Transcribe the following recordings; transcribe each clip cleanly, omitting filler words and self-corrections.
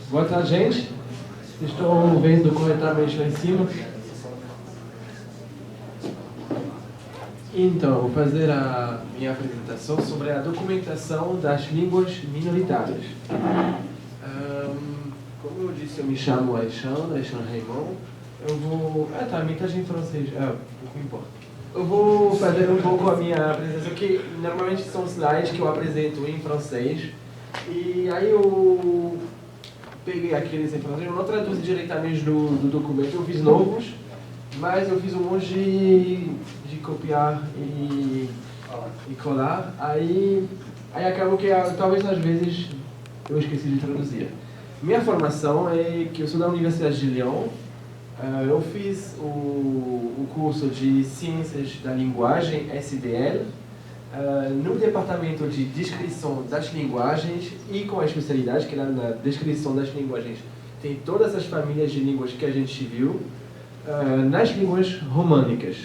Boa tarde, gente. Estão vendo corretamente lá em cima? Então, vou fazer a minha apresentação sobre a documentação das línguas minoritárias. Como eu disse, eu me chamo Alexandre Raymond. Eu vou... tá, metade em francês. Pouco importa. Eu vou fazer um pouco a minha apresentação, que normalmente são slides que eu apresento em francês. E aí eu peguei aqueles em francês, eu não traduzi diretamente do documento, eu fiz novos, mas eu fiz um monte de copiar e colar. Aí acabou que talvez às vezes eu esqueci de traduzir. Minha formação é que eu sou da Universidade de Lyon. Eu fiz o curso de Ciências da Linguagem, SDL, no departamento de descrição das linguagens e com a especialidade que lá na descrição das linguagens tem todas as famílias de línguas que a gente viu, nas línguas românicas.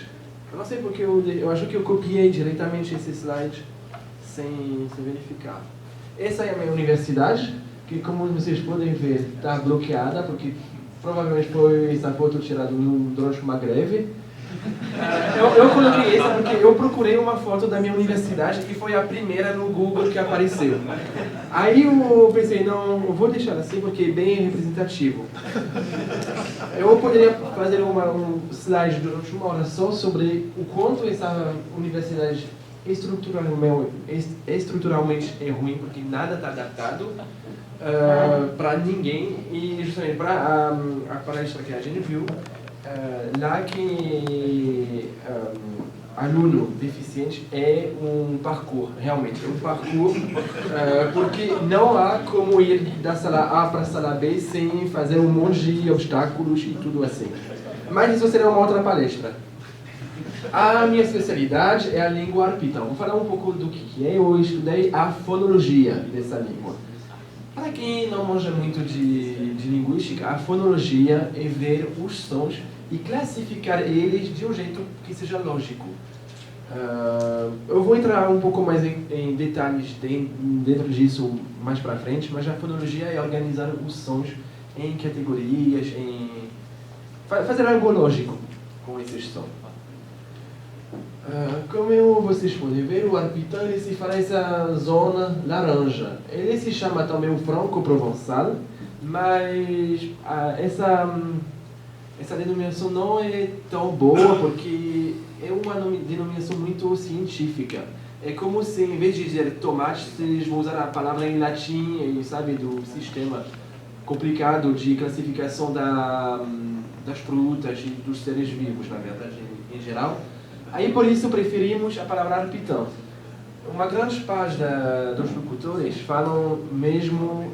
Eu não sei porque eu acho que eu copiei diretamente esse slide sem verificar. Essa é a minha universidade, que como vocês podem ver está bloqueada, porque provavelmente foi essa foto tirada durante uma greve. Eu coloquei essa porque eu procurei uma foto da minha universidade que foi a primeira no Google que apareceu. Aí eu pensei, não, eu vou deixar assim porque é bem representativo. Eu poderia fazer um slide durante uma hora só sobre o quanto essa universidade estruturalmente é ruim, porque nada está adaptado para ninguém, e justamente para a palestra que a gente viu, lá que aluno deficiente é um parkour, realmente, é um parkour, porque não há como ir da sala A para a sala B sem fazer um monte de obstáculos e tudo assim. Mas isso será uma outra palestra. A minha especialidade é a língua arpitão. Vou falar um pouco do que é. Eu estudei a fonologia dessa língua. Para quem não manja muito de linguística, a fonologia é ver os sons e classificar eles de um jeito que seja lógico. Eu vou entrar um pouco mais em detalhes dentro disso mais para frente, mas a fonologia é organizar os sons em categorias, fazer algo lógico com esses sons. Como vocês podem ver, o arpitão ele se fala essa zona laranja. Ele se chama também o franco-provençal, mas essa denominação não é tão boa porque é uma denominação muito científica. É como se, em vez de dizer tomate, vocês vão usar a palavra em latim, sabe, do sistema complicado de classificação das frutas e dos seres vivos, na verdade, em geral. Aí, por isso, preferimos a palavra arpitão. Uma grande parte dos locutores falam mesmo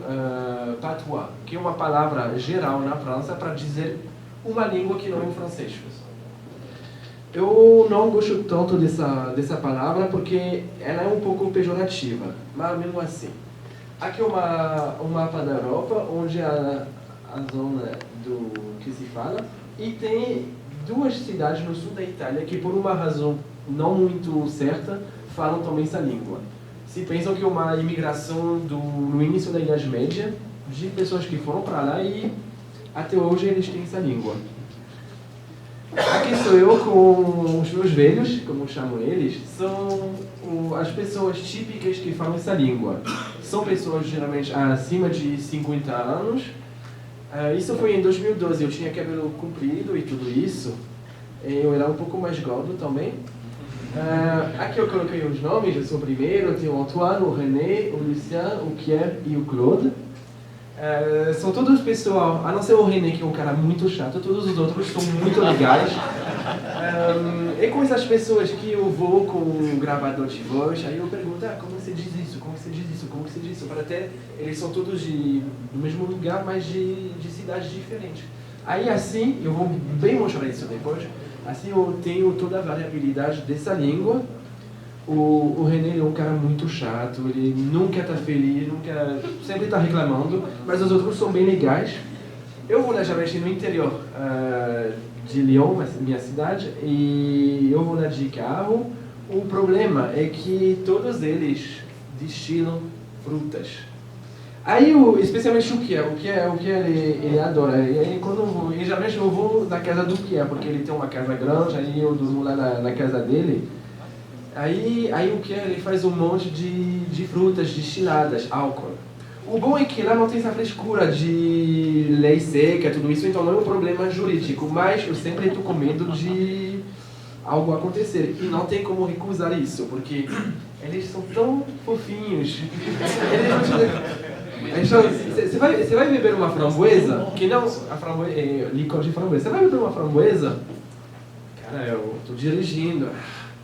patois, que é uma palavra geral na França para dizer uma língua que não é o francês. Eu não gosto tanto dessa palavra porque ela é um pouco pejorativa, mas mesmo assim. Aqui é um mapa da Europa, onde a zona que se fala, e tem duas cidades no sul da Itália que, por uma razão não muito certa, falam também essa língua. Se pensam que é uma imigração no início da Idade Média, de pessoas que foram para lá e até hoje eles têm essa língua. Aqui sou eu com os meus velhos, como chamam eles, são as pessoas típicas que falam essa língua. São pessoas geralmente acima de 50 anos. Isso foi em 2012, eu tinha cabelo comprido e tudo isso. Eu era um pouco mais gordo também. Aqui eu coloquei os nomes, eu sou o primeiro, eu tenho o Antoine, o René, o Lucien, o Pierre e o Claude. São todos pessoal, a não ser o René, que é um cara muito chato, todos os outros são muito legais. É com essas pessoas que eu vou com um gravador de voz, aí eu pergunto, como você diz isso, como você diz isso, como você diz isso, para até, eles são todos do mesmo lugar, mas de cidades diferentes. Aí assim, eu vou bem mostrar isso depois, assim eu tenho toda a variabilidade dessa língua. O René é um cara muito chato, ele nunca está feliz, sempre está reclamando, mas os outros são bem legais. Eu vou lá geralmente no interior de Lyon, minha cidade, e eu vou lá de carro. O problema é que todos eles destilam frutas. Aí, especialmente o que ele adora. E aí, e geralmente eu vou na casa do Pierre, porque ele tem uma casa grande, aí eu durmo lá na casa dele. Aí o Pierre ele faz um monte de frutas destiladas, álcool. O bom é que lá não tem essa frescura de lei seca, tudo isso, então não é um problema jurídico, mas eu sempre estou com medo de algo acontecer. E não tem como recusar isso, porque eles são tão fofinhos. Você vai beber uma framboesa, que não licor de framboesa. Você vai beber uma framboesa, cara, eu estou dirigindo,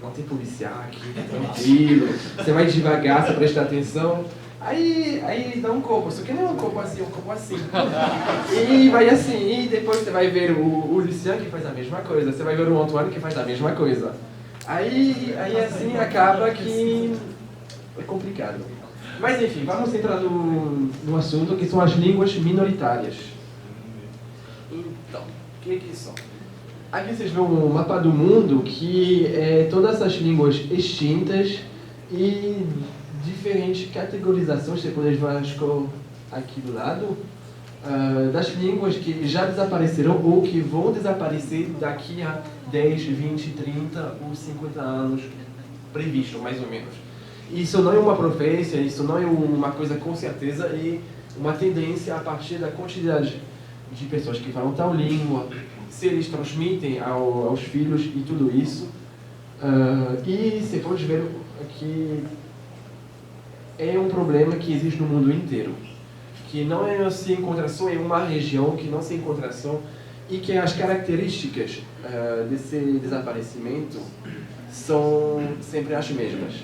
não tem policial aqui, tranquilo. Você vai devagar, você presta atenção. Aí dá um copo, só que não é um copo assim, é um copo assim. E vai assim, e depois você vai ver o Lucien que faz a mesma coisa, você vai ver o Antoine que faz a mesma coisa. Aí assim acaba que é complicado. Mas enfim, vamos entrar no assunto que são as línguas minoritárias. Então, o que são? Aqui vocês veem um mapa do mundo que é todas essas línguas extintas e diferentes categorizações, você pode ver aqui do lado, das línguas que já desapareceram ou que vão desaparecer daqui a 10, 20, 30 ou 50 anos previsto, mais ou menos. Isso não é uma profecia, isso não é uma coisa com certeza, é uma tendência a partir da quantidade de pessoas que falam tal língua, se eles transmitem aos filhos e tudo isso. E você pode ver que é um problema que existe no mundo inteiro, que não se encontra só em uma região, que não se encontra só, e que as características desse desaparecimento são sempre as mesmas.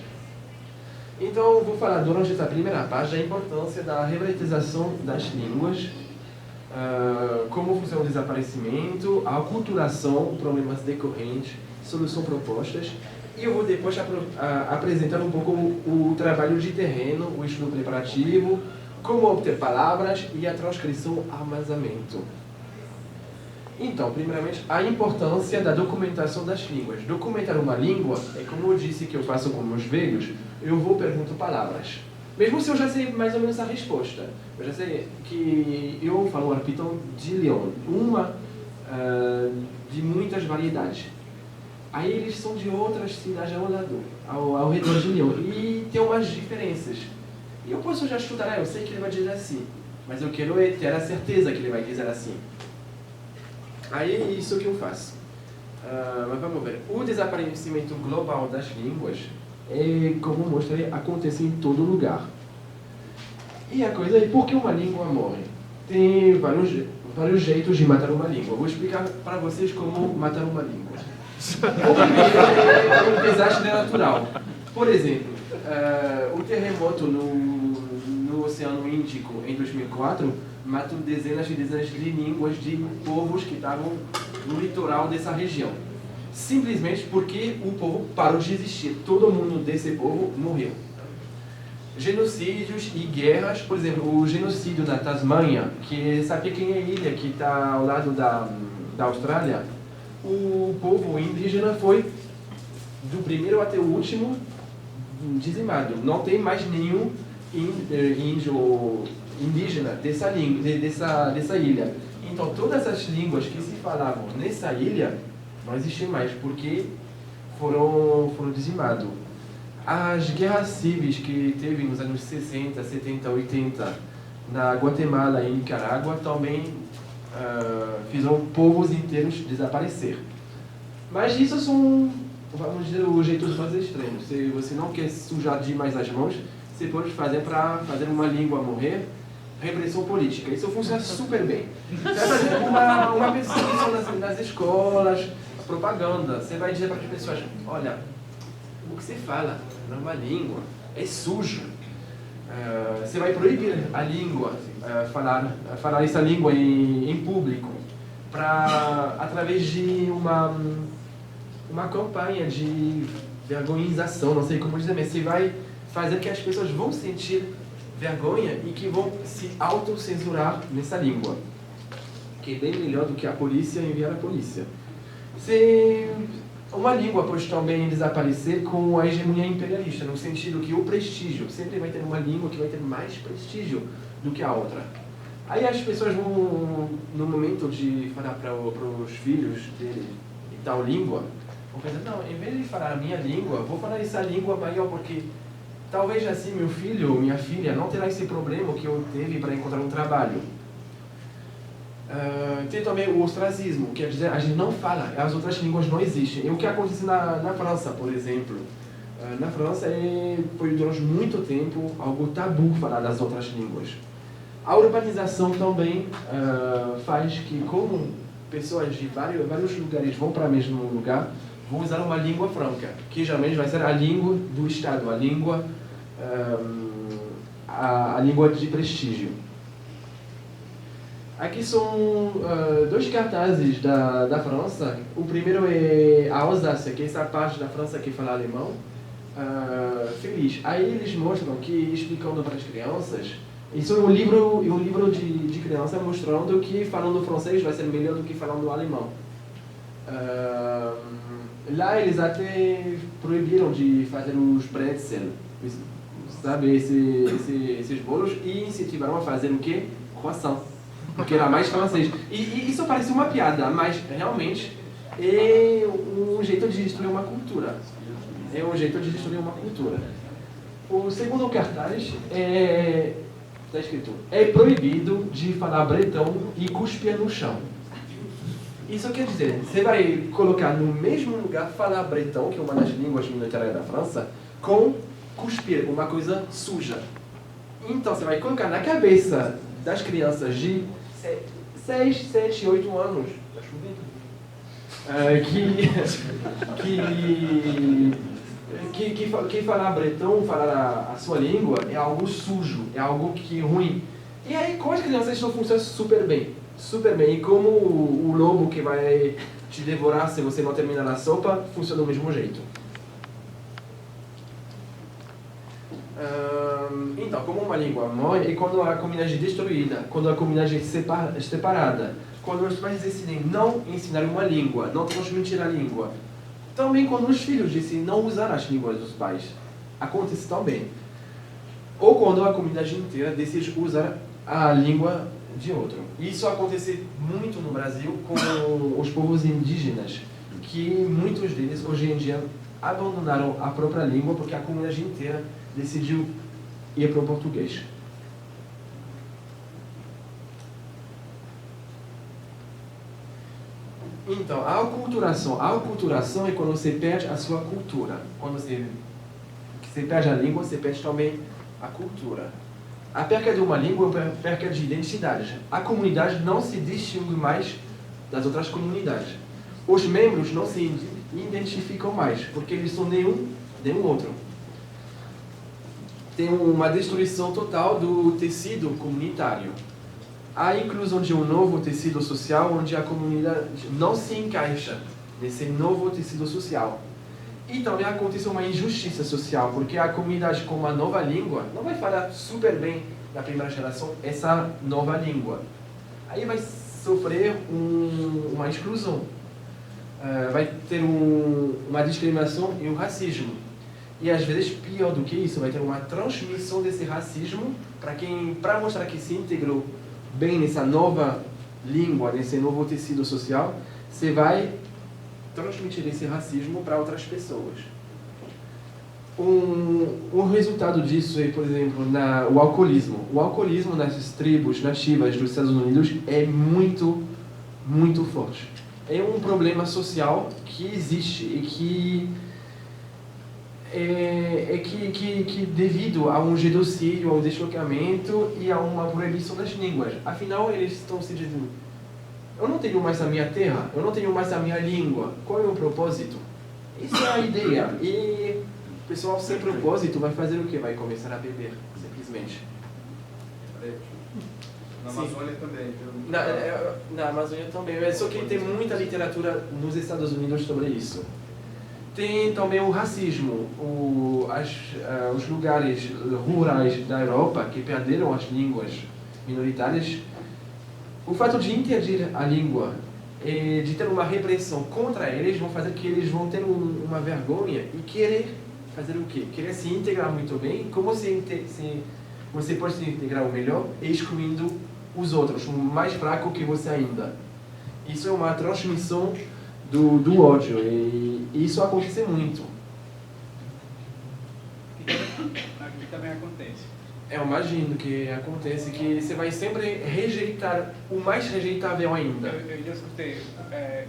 Então, eu vou falar durante essa primeira parte da importância da rebretização das línguas, como funciona o desaparecimento, a aculturação, problemas decorrentes, soluções propostas. E eu vou depois apresentar um pouco o trabalho de terreno, o estudo preparativo, como obter palavras e a transcrição armazenamento. Então, primeiramente, a importância da documentação das línguas. Documentar uma língua é como eu disse que eu faço com meus velhos, eu vou perguntar palavras. Mesmo se eu já sei mais ou menos a resposta. Eu já sei que eu falo arpitão de Lyon, uma de muitas variedades. Aí eles são de outras cidades ao redor de Lyon. E tem umas diferenças. E eu posso já chutar, eu sei que ele vai dizer assim. Mas eu quero ter a certeza que ele vai dizer assim. Aí é isso que eu faço. Mas vamos ver. O desaparecimento global das línguas, como mostrei, acontece em todo lugar. E a coisa é, por que uma língua morre? Tem vários jeitos de matar uma língua. Vou explicar para vocês como matar uma língua. O primeiro é um desastre natural. Por exemplo, o terremoto no Oceano Índico em 2004 matou dezenas e dezenas de línguas de povos que estavam no litoral dessa região. Simplesmente porque o povo parou de existir. Todo mundo desse povo morreu. Genocídios e guerras, por exemplo, o genocídio na Tasmânia, que sabe quem é a ilha que está ao lado da Austrália? O povo indígena foi, do primeiro até o último, dizimado. Não tem mais nenhum índio indígena dessa ilha. Então, todas as línguas que se falavam nessa ilha não existem mais, porque foram dizimadas. As guerras civis que teve nos anos 60, 70, 80, na Guatemala e Nicarágua, também fizeram povos inteiros desaparecer. Mas isso são, vamos dizer, os jeitos mais extremos. Se você não quer sujar demais as mãos, você pode fazer para fazer uma língua morrer, repressão política. Isso funciona super bem. Você vai fazer uma pesquisa nas escolas, propaganda. Você vai dizer para as pessoas, olha, o que você fala numa língua é sujo. Você vai proibir a língua, falar essa língua em público, através de uma campanha de vergonhização, não sei como dizer, mas você vai fazer que as pessoas vão sentir vergonha e que vão se autocensurar nessa língua, que é bem melhor do que a polícia enviar a polícia. Uma língua pode também desaparecer com a hegemonia imperialista, no sentido que o prestígio, sempre vai ter uma língua que vai ter mais prestígio do que a outra. Aí as pessoas vão, no momento de falar para os filhos dele de tal língua, vão pensar, não, em vez de falar a minha língua, vou falar essa língua maior, porque talvez assim meu filho ou minha filha não terá esse problema que eu teve para encontrar um trabalho. Tem também o ostracismo, quer dizer, a gente não fala, as outras línguas não existem. E o que acontece na França, por exemplo? Na França foi durante muito tempo algo tabu falar das outras línguas. A urbanização também faz que, como pessoas de vários lugares vão para o mesmo lugar, vão usar uma língua franca, que geralmente vai ser a língua do Estado, a língua de prestígio. Aqui são dois cartazes da França. O primeiro é a Alsácia, que é essa parte da França que fala alemão, feliz. Aí eles mostram que, explicando para as crianças, isso é um livro de criança mostrando que falando francês vai ser melhor do que falando alemão. Lá eles até proibiram de fazer os pretzel, sabe, esses bolos, e incentivaram a fazer o quê? Croissant, porque era mais francês. E isso parece uma piada, mas realmente é um jeito de destruir uma cultura. É um jeito de destruir uma cultura. O segundo cartaz está escrito: é proibido de falar bretão e cuspir no chão. Isso quer dizer, você vai colocar no mesmo lugar falar bretão, que é uma das línguas minoritárias da França, com cuspir, uma coisa suja. Então você vai colocar na cabeça das crianças de 6, 7, 8 anos, que falar bretão, falar a sua língua, é algo sujo, é algo que é ruim. E aí com as crianças isso funciona super bem. Super bem. E como o lobo que vai te devorar se você não terminar a sopa, funciona do mesmo jeito. Então, como uma língua morre, é quando a comunidade é destruída, quando a comunidade é separada, quando os pais decidem não ensinar uma língua, não transmitir a língua. Também quando os filhos decidem não usar as línguas dos pais. Acontece também. Ou quando a comunidade inteira decide usar a língua de outro. Isso acontece muito no Brasil com os povos indígenas, que muitos deles hoje em dia abandonaram a própria língua porque a comunidade inteira decidiu ir para o português. Então, a aculturação é quando você perde a sua cultura. Quando você perde a língua, você perde também a cultura. A perca de uma língua é uma perca de identidade. A comunidade não se distingue mais das outras comunidades. Os membros não se identificam mais, porque eles são nenhum outro. Tem uma destruição total do tecido comunitário. A inclusão de um novo tecido social onde a comunidade não se encaixa nesse novo tecido social. E também acontece uma injustiça social, porque a comunidade com uma nova língua não vai falar super bem da primeira geração essa nova língua. Aí vai sofrer uma exclusão. Vai ter uma discriminação e um racismo. E às vezes, pior do que isso, vai ter uma transmissão desse racismo para mostrar que se integrou bem nessa nova língua, nesse novo tecido social, você vai transmitir esse racismo para outras pessoas. Um resultado disso é, por exemplo, o alcoolismo. O alcoolismo nas tribos nativas dos Estados Unidos é muito, muito forte. É um problema social que existe e que devido a um genocídio, a um deslocamento e a uma proibição das línguas. Afinal, eles estão se dizendo: eu não tenho mais a minha terra, eu não tenho mais a minha língua. Qual é o propósito? Isso é a ideia. E o pessoal sem propósito vai fazer o quê? Vai começar a beber, simplesmente. Na Amazônia também. Na Amazônia também. Só que tem muita literatura nos Estados Unidos sobre isso. Tem também o racismo. Os lugares rurais da Europa que perderam as línguas minoritárias, o fato de interdir a língua e de ter uma repressão contra eles vão fazer que eles vão ter uma vergonha e querer fazer o quê? Querer se integrar muito bem. Como se você pode se integrar o melhor excluindo os outros, o mais fraco que você ainda. Isso é uma transmissão do ódio e isso acontece muito. Aqui também acontece. Eu imagino que acontece que você vai sempre rejeitar o mais rejeitável ainda. Eu já escutei.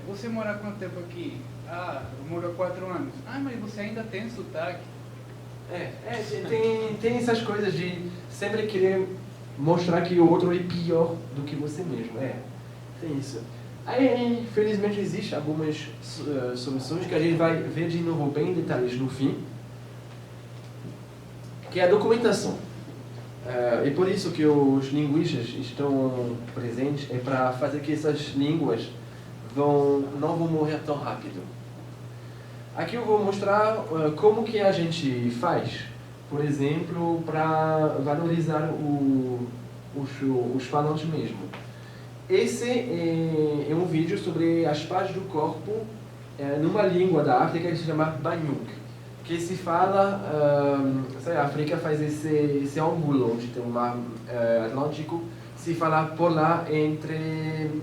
Você mora há quanto tempo aqui? Ah, eu moro há 4 anos. Ah, mas você ainda tem sotaque. Tem essas coisas de sempre querer mostrar que o outro é pior do que você mesmo. Tem isso. Aí, infelizmente, existem algumas soluções que a gente vai ver de novo bem em detalhes no fim, que é a documentação. E por isso que os linguistas estão presentes, é para fazer que essas línguas não vão morrer tão rápido. Aqui eu vou mostrar como que a gente faz, por exemplo, para valorizar os falantes mesmo. Esse é um vídeo sobre as partes do corpo numa língua da África que se chama Banyuk, que se fala, a África faz esse ângulo onde tem o mar Atlântico, se fala por lá entre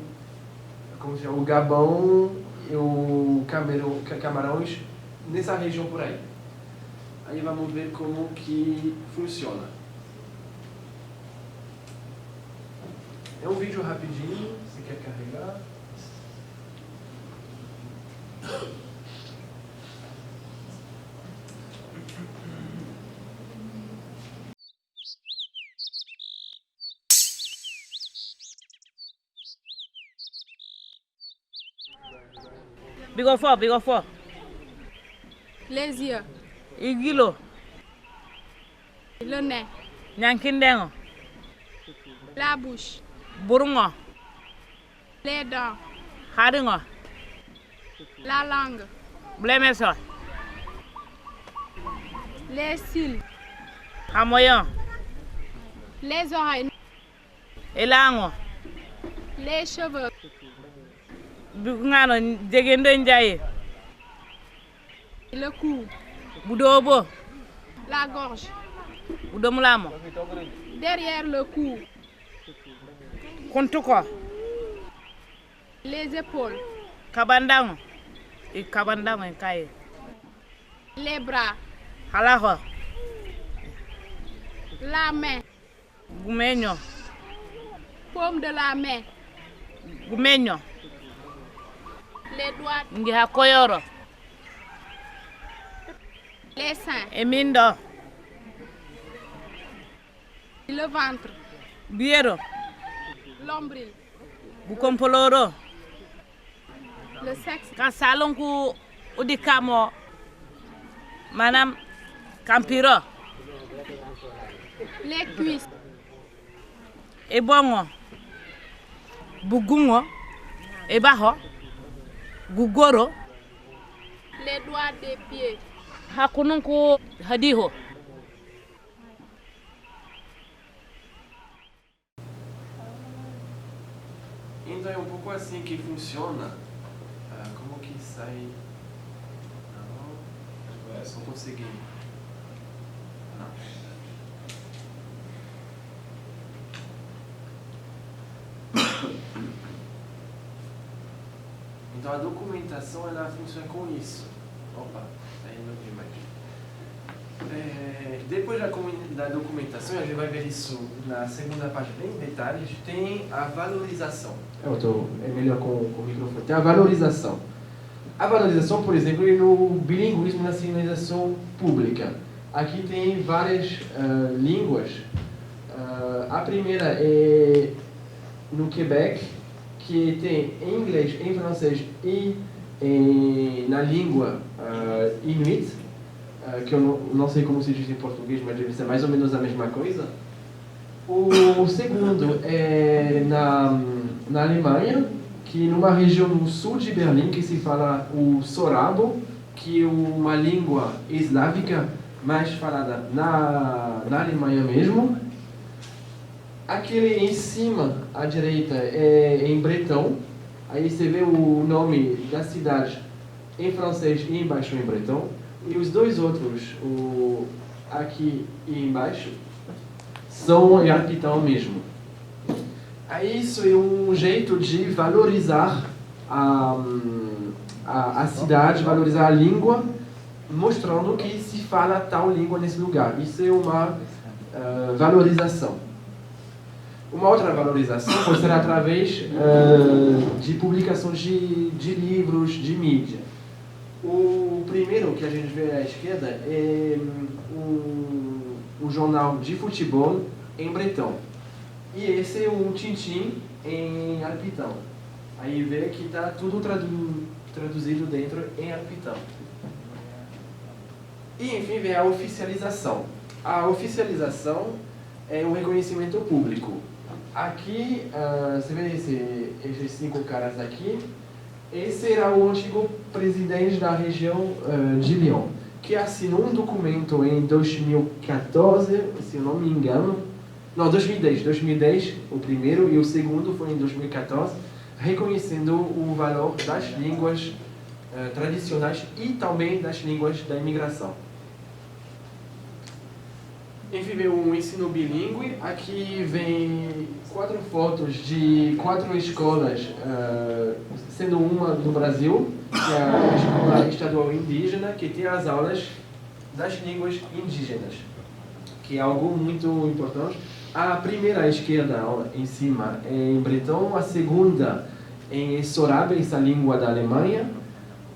o Gabão e o Camarões, nessa região por aí. Aí vamos ver como que funciona. É um vídeo rapidinho, você quer carregar? Big four. Les yeux, Igilo. le nez, Nyankindengo. la bouche, Burungo. les dents, Haringo. la langue, Blemeso. les cils, Hamoyon. les oreilles, Elango. les cheveux, Bugano Jegendo Njaye. le cou, Budobo. la gorge, Budomulamo. derrière le cou, Kuntuko. les épaules, Kabandango. Kabandango Kaye. les bras, Halaho. la main, Gumenyo. paume de la main, Gumenyo. les doigts, Ngiha Koyoro. les seins, Emindo. le ventre, Biero. l'ombril, Bukompoloro. le sexe, Kasalonku Udikamo. Manam Kampiro. les cuisses, Ebongo. Bugungo. Ebaho. Gugoro. les doigts des pieds, Hakununku Hadiho. Então é um pouco assim que funciona. Como que sai? Não, só consegui. Não. Então a documentação ela funciona com isso. Opa, tá indo demais. Depois da documentação, a gente vai ver isso na segunda página em detalhes, tem a valorização. É melhor com o microfone. Tem a valorização. A valorização, por exemplo, é no bilinguismo na sinalização pública. Aqui tem várias línguas. A primeira é no Quebec, que tem em inglês, em francês e na língua inuit, que eu não sei como se diz em português, mas deve ser mais ou menos a mesma coisa. O segundo é na Alemanha, que numa região no sul de Berlim, que se fala o sorabo, que é uma língua eslávica mais falada na Alemanha mesmo. Aquele em cima, à direita, é em bretão. Aí você vê o nome da cidade em francês e embaixo em bretão. E os dois outros, aqui e embaixo, são em Arpitão mesmo. Aí isso é um jeito de valorizar a cidade, valorizar a língua, mostrando que se fala tal língua nesse lugar. Isso é uma valorização. Uma outra valorização pode ser através de publicações de livros, de mídia. O primeiro que a gente vê à esquerda é um jornal de futebol em bretão. E esse é um Tintim em Arpitão. Aí vê que está tudo traduzido dentro em Arpitão. E enfim vem a oficialização. A oficialização é um reconhecimento público. Aqui, você vê esses 5 caras aqui. Esse era o antigo presidente da região de Lyon, que assinou um documento em 2014, se eu não me engano. Não, 2010, o primeiro, e o segundo foi em 2014, reconhecendo o valor das línguas tradicionais e também das línguas da imigração. Enfim, vem um ensino bilíngue. Aqui vem 4 fotos de 4 escolas, sendo uma no Brasil, que é a Escola Estadual Indígena, que tem as aulas das línguas indígenas, que é algo muito importante. A primeira à esquerda, em cima, é em bretão, a segunda em Sorabia, essa língua da Alemanha.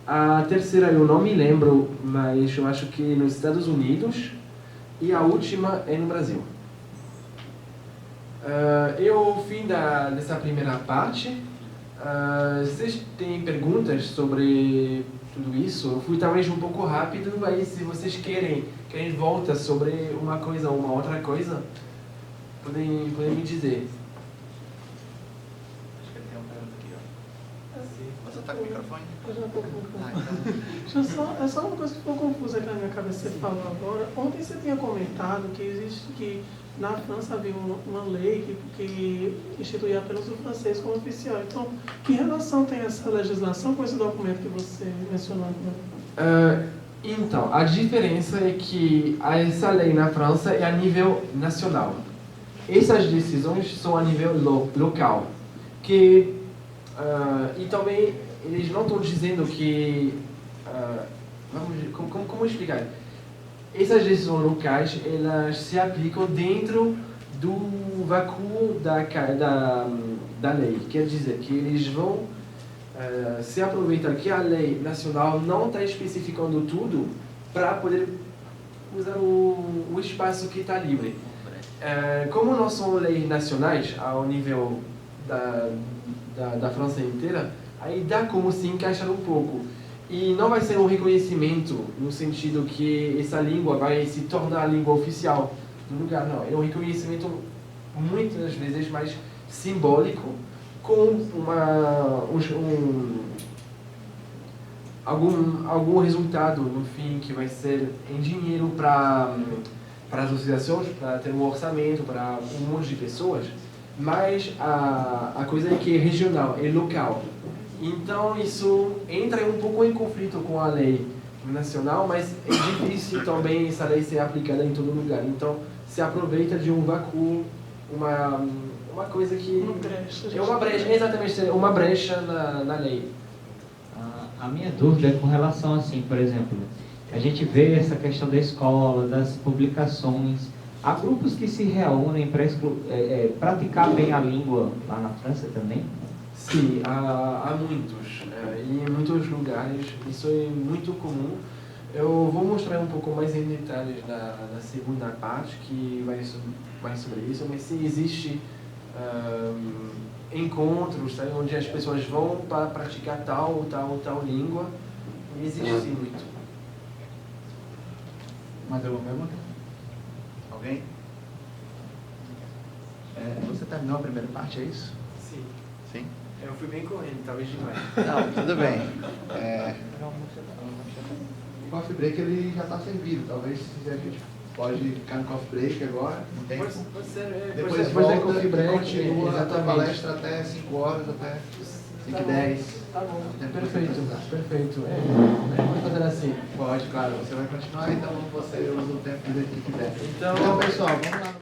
A terceira eu não me lembro, mas eu acho que nos Estados Unidos. E a última é no Brasil. Eu fim dessa primeira parte. Vocês têm perguntas sobre tudo isso? Eu fui talvez um pouco rápido, mas se vocês querem volta sobre uma coisa ou uma outra coisa, podem me dizer. Acho que ele tem uma pergunta aqui, ó. Você está com o microfone? Eu já estou com o microfone. É só uma coisa que ficou confusa aqui na minha cabeça, você falou agora. Ontem você tinha comentado que na França havia uma lei que instituía apenas o francês como oficial. Então, que relação tem essa legislação com esse documento que você mencionou agora? Então, a diferença é que essa lei na França é a nível nacional. Essas decisões são a nível local. E também eles não estão dizendo que... como explicar? Essas decisões locais, elas se aplicam dentro do vácuo da lei. Quer dizer que eles vão se aproveitar que a lei nacional não está especificando tudo para poder usar o espaço que está livre. Como não são leis nacionais ao nível da França inteira, aí dá como se encaixar um pouco. E não vai ser um reconhecimento no sentido que essa língua vai se tornar a língua oficial do lugar, não. É um reconhecimento muitas vezes mais simbólico, com algum resultado no fim que vai ser em dinheiro para as associações, para ter um orçamento para um monte de pessoas, mas a coisa é que é regional, é local. Então isso entra um pouco em conflito com a lei nacional, mas é difícil também essa lei ser aplicada em todo lugar. Então se aproveita de um vácuo, uma coisa que... Uma brecha. É uma brecha, exatamente, uma brecha na lei. A minha dúvida é com relação, assim, por exemplo, a gente vê essa questão da escola, das publicações. Há grupos que se reúnem para praticar bem a língua lá na França também? Sim, há muitos. E em muitos lugares isso é muito comum. Eu vou mostrar um pouco mais em detalhes na segunda parte, que vai sobre isso, mas sim, existe encontros, sabe, onde as pessoas vão para praticar tal língua. E existe sim muito. Mais alguma pergunta? Alguém? Você terminou a primeira parte, é isso? Sim. Sim? Eu fui bem correndo, talvez demais. Não, tudo bem. O coffee break ele já está servido. Talvez se a gente pode ficar no coffee break agora, não tem? Pode ser, Depois volta volta e coffee break, continua a exatamente. palestra até 5 horas, até 5h10. Tá bom, Tempo perfeito, perfeito. Pode fazer assim. Pode, claro. Você vai continuar, então você usa o tempo que quiser. Então, Então pessoal, vamos lá.